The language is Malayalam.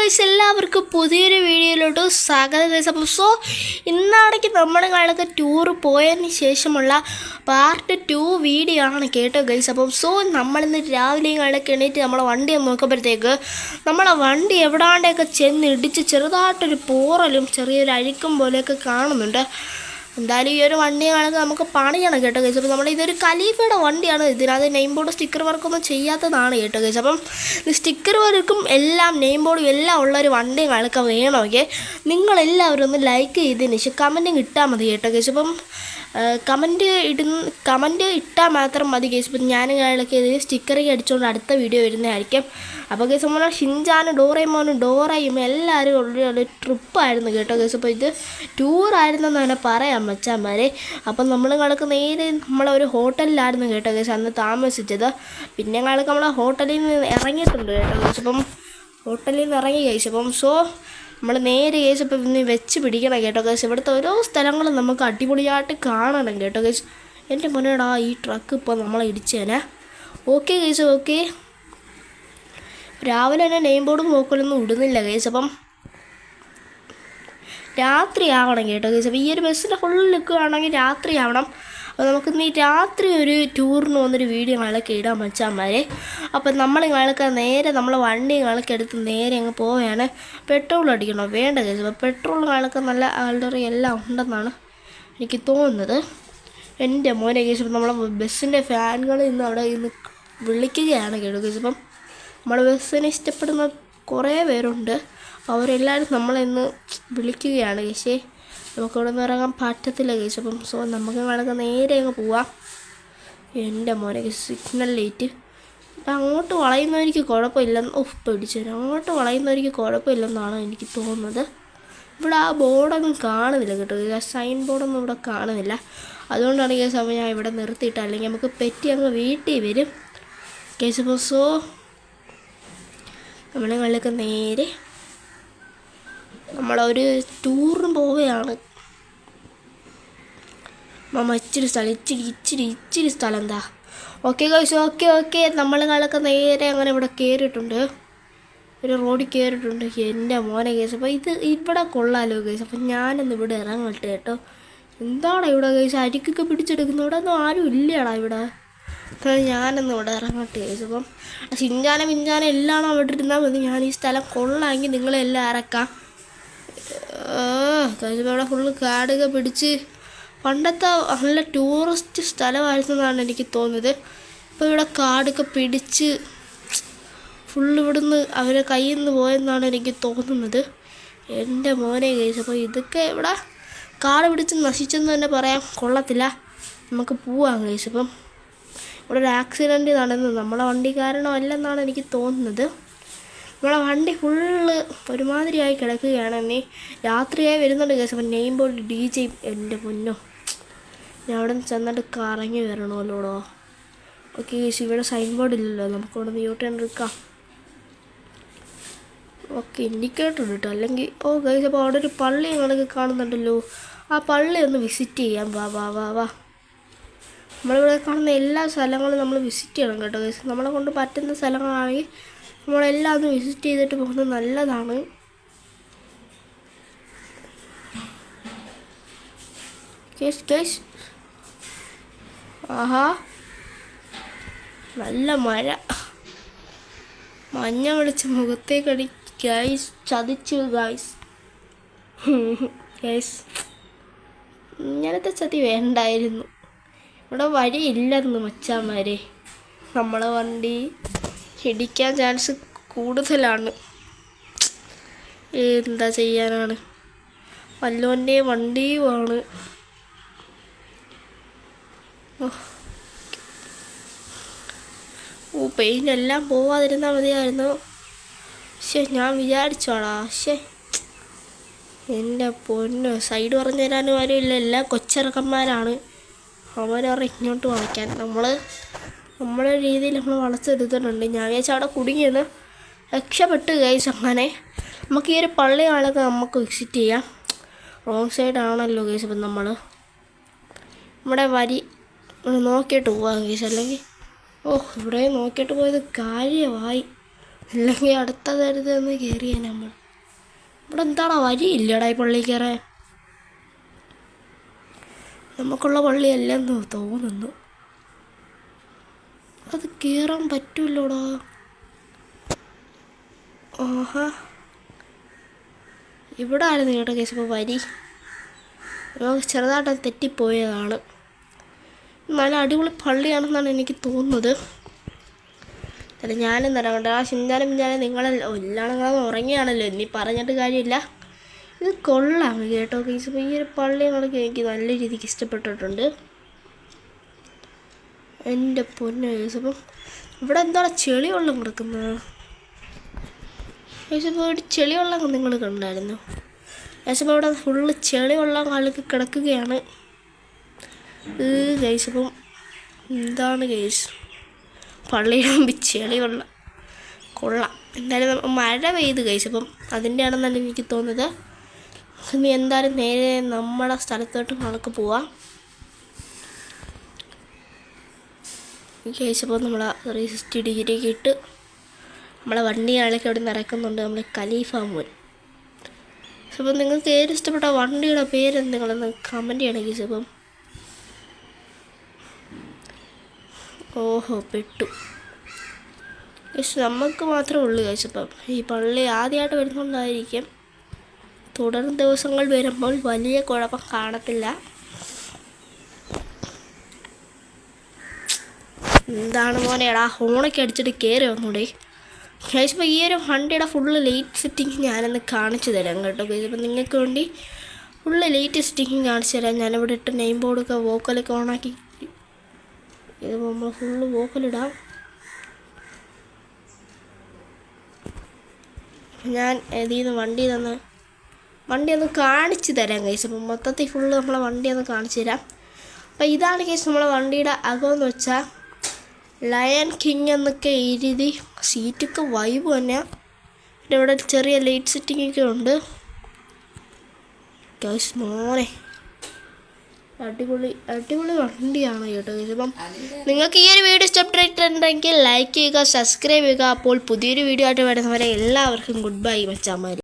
ഗൈസ്, എല്ലാവർക്കും പുതിയൊരു വീഡിയോയിലോട്ട് സ്വാഗതം ഗൈസ്. അപ്പം ഇന്നാണെങ്കിൽ നമ്മളൊക്കെ ടൂർ പോയതിന് ശേഷമുള്ള പാർട്ട് 2 വീഡിയോ ആണ് കേട്ടോ ഗൈസ്. അപ്പം നമ്മളിന്ന് രാവിലെയും കാലൊക്കെ എണീറ്റ് നമ്മളെ വണ്ടി നോക്കുമ്പോഴത്തേക്ക് നമ്മളെ വണ്ടി എവിടാണ്ടൊക്കെ ചെന്ന് ഇടിച്ച് ചെറുതായിട്ടൊരു പോറലും ചെറിയൊരു അഴുക്കും പോലെയൊക്കെ കാണുന്നുണ്ട്. എന്തായാലും ഈ ഒരു വണ്ടി കാണുന്നത് നമുക്ക് പണിയാണ് കേട്ടോ ഗൈസ്. അപ്പോൾ ഇതൊരു ഖലീഫയുടെ വണ്ടിയാണ്. ഇതിനകത്ത് നെയിം ബോർഡ് സ്റ്റിക്കർ വർക്കൊന്നും ചെയ്യാത്തതാണ് കേട്ടോ ഗൈസ്. അപ്പം സ്റ്റിക്കർ വർക്കും എല്ലാം നെയിം ബോർഡും എല്ലാം ഉള്ളൊരു വണ്ടി കാണുക വേണമെങ്കിൽ നിങ്ങളെല്ലാവരും ഒന്ന് ലൈക്ക് ചെയ്തതിന് ശേഷം കമൻറ്റും ഇട്ടാൽ മതി കേട്ടോ ഗൈസ്. അപ്പം കമൻറ്റ് ഇട്ടാൽ മാത്രം മതി ഗൈസ്. ഇപ്പം ഞാൻ കാലൊക്കെ ഇതിൽ സ്റ്റിക്കറിങ് അടിച്ചുകൊണ്ട് അടുത്ത വീഡിയോ വരുന്നതായിരിക്കും. അപ്പോൾ ഗൈസ് നമ്മളെ ഷിൻചാനും ഡോറയും എല്ലാവരും ഒരു ട്രിപ്പായിരുന്നു കേട്ടോ ഗൈസ്. അപ്പോൾ ഇത് ടൂറായിരുന്നെന്ന് തന്നെ പറയാം മച്ചാന്മാരെ. അപ്പം നമ്മൾക്ക് നേരെ നമ്മളൊരു ഹോട്ടലിലായിരുന്നു കേട്ടോ ഗൈസ് അന്ന് താമസിച്ചത്. പിന്നെ നമ്മളെ ഹോട്ടലിൽ നിന്ന് ഇറങ്ങിയിട്ടുണ്ട് കേട്ടോ ഗൈസ്. അപ്പം ഹോട്ടലിൽ നിന്ന് ഇറങ്ങി ഗൈസ്. അപ്പം നമ്മൾ നേരെ ഗൈസ് ഇപ്പം ഇന്ന് വെച്ച് പിടിക്കണം കേട്ടോ ഗൈസ്. ഇവിടുത്തെ ഓരോ സ്ഥലങ്ങളും നമുക്ക് അടിപൊളിയായിട്ട് കാണണം കേട്ടോ ഗൈസ്. എൻ്റെ മുന്നേടാ ഈ ട്രക്ക് ഇപ്പോൾ നമ്മളെ ഇടിച്ചേനെ. Okay guys, okay. രാവിലെ തന്നെ നെയിം ബോർഡും നോക്കലൊന്നും ഇടുന്നില്ല ഗൈസ്. അപ്പം രാത്രി ആവണം കേട്ടോ ഗൈസ്. അപ്പോൾ ഈ ഒരു ബസ്സിൻ്റെ ഫുൾ നിൽക്കുകയാണെങ്കിൽ രാത്രി ആവണം. അപ്പോൾ നമുക്കിന്ന് ഈ രാത്രി ഒരു ടൂറിന് വന്നൊരു വീഡിയോ ഇടാൻ മച്ചാന്മാരെ. അപ്പം നമ്മളെ നേരെ നമ്മളെ വണ്ടി എടുത്ത് നേരെ അങ്ങ് പോവുകയാണ്. പെട്രോൾ അടിക്കണോ വേണ്ട ഗൈസ്. അപ്പോൾ പെട്രോൾ നല്ല ആൾറെഡി എല്ലാം ഉണ്ടെന്നാണ് എനിക്ക് തോന്നുന്നത്. എൻ്റെ മോനെ ഗൈസ്, ഇപ്പം നമ്മളെ ബസ്സിൻ്റെ ഫാനുകൾ ഇന്ന് അവിടെ ഇന്ന് വിളിക്കുകയാണ് കേട്ടോ ഗൈസ്. അപ്പം നമ്മളെ ബസ്സിനെ ഇഷ്ടപ്പെടുന്ന കുറേ പേരുണ്ട്. അവരെല്ലാവരും നമ്മളിന്ന് വിളിക്കുകയാണ് ഗൈസേ. നമുക്കിവിടെ നിന്ന് ഇറങ്ങാൻ പറ്റത്തില്ല ഗൈസ്. അപ്പം നമുക്ക് നേരെ അങ്ങ് പോവാം. എൻ്റെ മോനെ ഗൈസ്, സിഗ്നൽ ലൈറ്റ് അങ്ങോട്ട് വളയുന്നവർക്ക് കുഴപ്പമില്ലെന്ന് പിടിച്ചു. അങ്ങോട്ട് വളയുന്നവർക്ക് കുഴപ്പമില്ലെന്നാണ് എനിക്ക് തോന്നുന്നത്. ഇവിടെ ആ ബോർഡൊന്നും കാണുന്നില്ല കേട്ടോ. ആ സൈൻ ബോർഡൊന്നും ഇവിടെ കാണുന്നില്ല. അതുകൊണ്ടാണ് ഈ സമയം ഞാൻ ഇവിടെ നിർത്തിയിട്ട്, അല്ലെങ്കിൽ നമുക്ക് പെറ്റി അങ്ങ് വീട്ടിൽ വരും കേസ്. അപ്പോൾ നമ്മളൊക്കെ നേരെ നമ്മളൊരു ടൂറിന് പോവുകയാണ്. ഇച്ചിരി സ്ഥലം എന്താ. Okay guys, okay. നമ്മളൊക്കെ നേരെ അങ്ങനെ ഇവിടെ കയറിയിട്ടുണ്ട്, ഒരു റോഡിൽ കയറിയിട്ടുണ്ട്. എൻ്റെ മോനെ ഗൈസ്, അപ്പോൾ ഇവിടെ കൊള്ളാലോ ഗൈസ്. അപ്പം ഞാനൊന്ന് ഇവിടെ ഇറങ്ങട്ടെ കേട്ടോ. എന്താണ് ഇവിടെ ഗൈസ് അരിക്കൊക്കെ പിടിച്ചെടുക്കുന്നത്? ഇവിടെ ഒന്നും ആരും ഇല്ലടാ ഇവിടെ. ഞാനൊന്ന് ഇവിടെ ഇറങ്ങട്ടെ ഗൈസ്. അപ്പം ഷിൻചാനും എല്ലാം അവിടെ ഇരുന്നാൽ മതി. ഞാൻ ഈ സ്ഥലം കൊള്ളാമെങ്കിൽ നിങ്ങളെല്ലാം ഇറക്കാം ഗൈസ്. ഇവിടെ ഫുള്ള് കാടൊക്കെ പിടിച്ച് പണ്ടത്തെ നല്ല ടൂറിസ്റ്റ് സ്ഥലമായിരുന്നെന്നാണ് എനിക്ക് തോന്നുന്നത്. ഇപ്പോൾ ഇവിടെ കാടൊക്കെ പിടിച്ച് ഫുള്ള് ഇവിടുന്ന് അവരെ കയ്യിൽ നിന്ന് പോയെന്നാണ് എനിക്ക് തോന്നുന്നത്. എൻ്റെ മോനെ ഗൈസ്, അപ്പോൾ ഇതൊക്കെ ഇവിടെ കാട് പിടിച്ച് നശിച്ചെന്ന് തന്നെ പറയാൻ കൊള്ളത്തില്ല. നമുക്ക് പോവാം ഗൈസ്. ഇപ്പം ഇവിടെ ഒരു ആക്സിഡൻറ്റ് നടന്നു. നമ്മളെ വണ്ടി കാരണമല്ലെന്നാണ് എനിക്ക് തോന്നുന്നത്. നമ്മളെ വണ്ടി ഫുള്ള് ഒരുമാതിരിയായി കിടക്കുകയാണ്. എന്നീ രാത്രിയായി വരുന്നുണ്ട് ഗൈസ്. അപ്പം നെയിം ബോർഡ് DJ എൻ്റെ പൊന്നോ, ഞാൻ അവിടെ നിന്ന് ചെന്നിട്ട് കറങ്ങി വരണമല്ലോടോ. ഓക്കെ ഗൈസ്, ഇവിടെ സൈൻ ബോർഡ് ഇല്ലല്ലോ. നമുക്കിവിടെ നിന്ന് യൂട്ടേൺ എടുക്കാം. ഓക്കെ, ഇൻഡിക്കേറ്റർ ഇട്ടോ അല്ലെങ്കിൽ ഗൈസ്. അപ്പോൾ അവിടെ ഒരു പള്ളി ഞങ്ങൾക്ക് കാണുന്നുണ്ടല്ലോ. ആ പള്ളി ഒന്ന് വിസിറ്റ് ചെയ്യാം. വാ. നമ്മളിവിടെ കാണുന്ന എല്ലാ സ്ഥലങ്ങളും നമ്മൾ വിസിറ്റ് ചെയ്യണം കേട്ടോ ഗൈസ്. നമ്മളെ കൊണ്ട് പറ്റുന്ന സ്ഥലങ്ങളാണെങ്കിൽ നമ്മളെല്ലാം ഒന്ന് വിസിറ്റ് ചെയ്തിട്ട് പോകുന്നത് നല്ലതാണ്. ഗൈസ് ആഹാ, നല്ല മഞ്ഞ വിളിച്ച് മുഖത്തേക്കടി ഗൈസ്. ചതിച്ചു ഗൈസ്. ഇങ്ങനത്തെ ചതി വേണ്ടായിരുന്നു. ഇവിടെ വഴിയില്ലെന്ന് മച്ചാന്മാരെ. നമ്മളെ വണ്ടി ഇടിക്കാൻ ചാൻസ് കൂടുതലാണ്. എന്താ ചെയ്യാനാണ്, വല്ലോൻ്റെ വണ്ടിയുമാണ്. പെയിനെല്ലാം പോവാതിരുന്നാൽ മതിയായിരുന്നു. ഞാൻ വിചാരിച്ചോടാ. എൻ്റെ പൊന്നോ, സൈഡ് പറഞ്ഞു തരാനും ആരും ഇല്ല. എല്ലാം കൊച്ചിറക്കന്മാരാണ്. അവരവരെ ഇങ്ങോട്ട് വളയ്ക്കാൻ നമ്മുടെ രീതിയിൽ നമ്മൾ വളച്ചെടുത്തിട്ടുണ്ട്. ഞാൻ വിചാരിച്ചാൽ അവിടെ കുടുങ്ങിയെന്ന് രക്ഷപ്പെട്ട് ഗൈസ്. അങ്ങനെ നമുക്ക് ഈ ഒരു പള്ളി ആളൊക്കെ നമുക്ക് വിസിറ്റ് ചെയ്യാം. റോങ് സൈഡാണല്ലോ ഗൈസ്. അപ്പം നമ്മൾ നമ്മുടെ വരി നോക്കിയിട്ട് പോവാം ഗൈസ്. അല്ലെങ്കിൽ ഇവിടെ നോക്കിയിട്ട് പോയത് കാര്യമായി. അല്ലെങ്കിൽ അടുത്ത തരുതെന്ന് കയറിയാൽ നമ്മൾ ഇവിടെ എന്താണോ വഴിയില്ലടാ ഈ പള്ളി കയറാൻ. നമുക്കുള്ള പള്ളിയല്ലെന്ന് തോന്നുന്നു. അത് കയറാൻ പറ്റൂല്ലോടാ. ആഹാ, ഇവിടെ ആയിരുന്നു കേട്ടോ കേസ്. ഇപ്പോൾ വരി നമുക്ക് ചെറുതായിട്ട് തെറ്റിപ്പോയതാണ്. നല്ല അടിപൊളി പള്ളിയാണെന്നാണ് എനിക്ക് തോന്നുന്നത്. അല്ല, ഞാനും തരാം ആ ചിന്താനും നിങ്ങളല്ലോ എല്ലാണെങ്കിലും ഉറങ്ങിയാണല്ലോ, ഇനി പറഞ്ഞിട്ട് കാര്യമില്ല. ഇത് കൊള്ളാം കേട്ടോ കേസ്. ഇപ്പോൾ ഈ ഒരു പള്ളികളൊക്കെ എനിക്ക് നല്ല രീതിക്ക് ഇഷ്ടപ്പെട്ടിട്ടുണ്ട്. എൻ്റെ പൊന്നു കേസ്. അപ്പം ഇവിടെ എന്താണ് ചെളി വെള്ളം കിടക്കുന്നത് കേസ്? ഇപ്പോൾ ഒരു ചെളി വെള്ളം നിങ്ങൾ കണ്ടായിരുന്നു കേസ്? ഇപ്പോൾ ഇവിടെ ഫുള്ള് ചെളി വെള്ളം കാലൊക്കെ കിടക്കുകയാണ് കേസ്. അപ്പം എന്താണ് കേസ് പള്ളിയിടുമ്പോൾ ചെളി വെള്ളം കൊള്ളാം. എന്തായാലും മഴ പെയ്ത് കേസ്. അപ്പം അതിൻ്റെ ആണെന്നാണ് എനിക്ക് തോന്നുന്നത്. ഇനി എന്തായാലും നേരെ നമ്മുടെ സ്ഥലത്തോട്ട് നമുക്ക് പോവാം കേസ്. അപ്പോൾ നമ്മൾ 360 ഡിഗ്രിക്ക് ഇട്ട് നമ്മളെ വണ്ടികളൊക്കെ അവിടെ നിന്ന് ഇറക്കുന്നുണ്ട്. നമ്മൾ ഖലീഫ മോൻ. അപ്പം നിങ്ങൾക്ക് ഏത് ഇഷ്ടപ്പെട്ട വണ്ടിയുടെ പേര് നിങ്ങളൊന്ന് കമൻറ്റ് ചെയ്യണം കേസ്. അപ്പം ഓഹോ പെട്ടു കേസ്. നമുക്ക് മാത്രമേ ഉള്ളൂ കേസ്. അപ്പം ഈ പള്ളി ആദ്യമായിട്ട് വരുന്നുണ്ടായിരിക്കും. തുടർ ദിവസങ്ങൾ വരുമ്പോൾ വലിയ കുഴപ്പം കാണത്തില്ല. എന്താണ് മോനെ എടാ ഹോണൊക്കെ അടിച്ചിട്ട് കയറി വന്നൂടെ ഗൈസ്? ഇപ്പോൾ ഈ ഒരു വണ്ടിയുടെ ഫുള്ള് ലൈറ്റ് സെറ്റിങ് ഞാനൊന്ന് കാണിച്ചു തരാം കേട്ടോ ഗൈസ്. അപ്പോൾ നിങ്ങൾക്ക് വേണ്ടി ഫുള്ള് ലൈറ്റ് സെറ്റിങ് കാണിച്ചു തരാം. ഞാനിവിടെ ഇട്ട് നെയിം ബോർഡൊക്കെ വോക്കലൊക്കെ ഓണാക്കി. ഇതിപ്പോൾ നമ്മൾ ഫുള്ള് വോക്കലിടാം. ഞാൻ ഇതിൽ നിന്ന് വണ്ടി ഒന്ന് കാണിച്ചു തരാം ഗൈസ്. അപ്പം മൊത്തത്തിൽ ഫുള്ള് നമ്മളെ വണ്ടി ഒന്ന് കാണിച്ചു തരാം. അപ്പോൾ ഇതാണ് ഗൈസ് നമ്മളെ വണ്ടിയുടെ അകമെന്ന് വെച്ചാൽ ലയൺ കിങ് എന്നൊക്കെ എഴുതി. സീറ്റൊക്കെ വൈബ് തന്നെ. പിന്നെ ഇവിടെ ചെറിയ ലൈറ്റ് സെറ്റിങ്ങൊക്കെ ഉണ്ട് ഗൈസ്. മോനെ അടിപൊളി വണ്ടിയാണ് കേട്ടോ ഗൈസ്. അപ്പം നിങ്ങൾക്ക് ഈ ഒരു വീഡിയോ ഇഷ്ടപ്പെട്ടിട്ടുണ്ടെങ്കിൽ ലൈക്ക് ചെയ്യുക, സബ്സ്ക്രൈബ് ചെയ്യുക. അപ്പോൾ പുതിയൊരു വീഡിയോ ആയിട്ട് വരുന്നവരെ എല്ലാവർക്കും ഗുഡ് ബൈ മച്ചാമാർ.